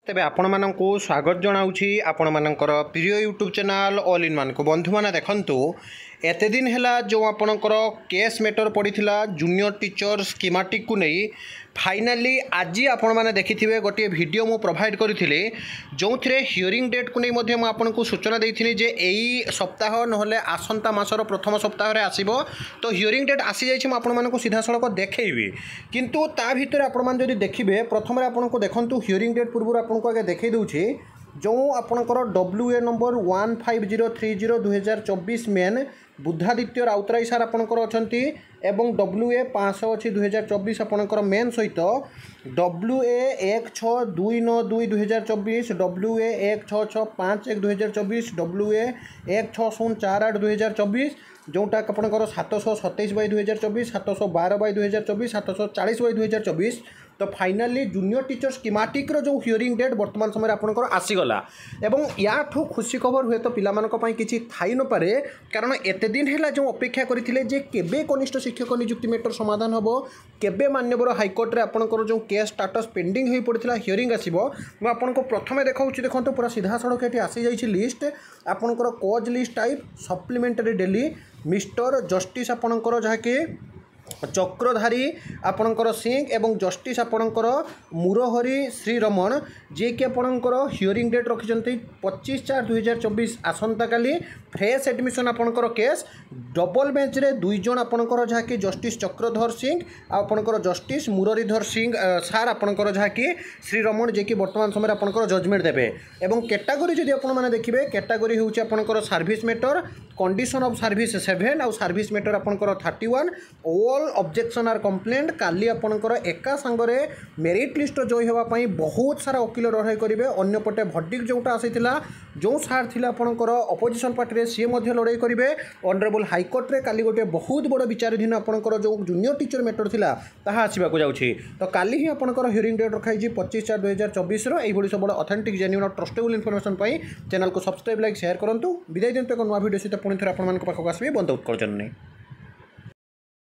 तेबे आपण मानकु स्वागत जनाऊँगी आपण मानकर प्रिय YouTube channel all in one को बंधु मैंने देखंतु एते दिन हैला जो आपणकर केस मैटर पड़ीथिला जूनियर टीचर स्कीमेटिक को नहीं फाइनाली आज आपण मैंने देखिथिबे गोटे वीडियो मु प्रोवाइड करिथिले जो थे हियरिंग डेट को नहीं मध्य मु आपनको सूचना देइथिनि जे एई सप्ताह नहले आसंता मासर प्रथम सप्ताह रे आसीबो। तो हियरिंग डेट आसी जाइछि मु आपण माननको सीधा सड़क देखैबी किंतु ता भितर आपण मान जदि देखिबे प्रथम रे आपनको देखंतु हियरिंग डेट पूर्व आपनको आगे देखै दउछि जो आपणकर WA number 15030/2024 main Buddhaditya Routray सार आपणकर अछंती एवं WA 500 अछि 2024 आपणकर मेन सहित WA 16292/2024 WA 16651/2024 WA 16048/2024 जोटा आपणकर 727/2024 712/2024 740/2024। तो फाइनाली जूनियर टीचर स्कीमेटिक जो हियरिंग डेट वर्तमान समय आपंकर आसीगला एवं या खुशी खबर हुए तो पिलामानक किसी थाई न पारे कारण एते दिन है जो अपेक्षा करते जे केबे कनिष्ठ शिक्षक नियुक्ति मैटर समाधान हम केबे मान्यवर हाइकोर्ट रे आपंकर जो केस स्टाटस पेंडिंग हो पड़ता हियरिंग आसो मुझे प्रथम देखा देखो पूरा सीधा सड़क ये आसी जाइए लिस्ट आपंकर कज list type supplementary daily mister justice आपंकर जहाँकि चक्रधारी आपणकर सिंह एवं जस्टिस आपणकर मुरहरी श्रीरमण जे कि आपणकर हियरिंग डेट रखिछन्ती 25/4/2024 आसंता काली फ्रेश एडमिशन आपणकर केस डबल बेंच रे दुई जन आपणकर जहाँकि जस्टिस चक्रधर सिंह आपणकर जस्टिस मुरलीधर सिंह सार आपणकर जहाँकि श्रीरमण जे कि वर्तमान समय आपणकर जजमेंट देबे एवं कैटेगरी जदि आपण माने देखिबे कैटेगरी होउची आपणकर service matter condition of service 7 और सर्विस मैटर आपणकर 31 ऑल ऑब्जेक्शन आर कंप्लेंट काली आपणकर एका संगरे मेरिट लिस्ट जय होगापाई बहुत सारा वकिल लड़ाई करेंगे अंपटे भर्डिक जोटा आसीला जो सार थिला आपणकर अपोजिशन पार्टी रे सी मध्य लड़ाई करेंगे ऑनरेबल हाइकोर्ट रे काली गोटे बहुत बड़ विचाराधीन आपणकर जो जूनियर टीचर मैटर थिला ताहा आसीबाकू जाउछि। तो काली ही आपणकर हियरिंग डेट रखाई 25/4/2024 रो सब ऑथेंटिक जेन्युइन और ट्रस्टेबल इन्फॉर्मेशन पाई चैनल को सब्सक्राइब लाइक शेयर करंतु। विदाय दिंतु एक नवा वीडियो सहित पुणी थे आपन पाखक आसबे बंद उत्कर्जन नहीं।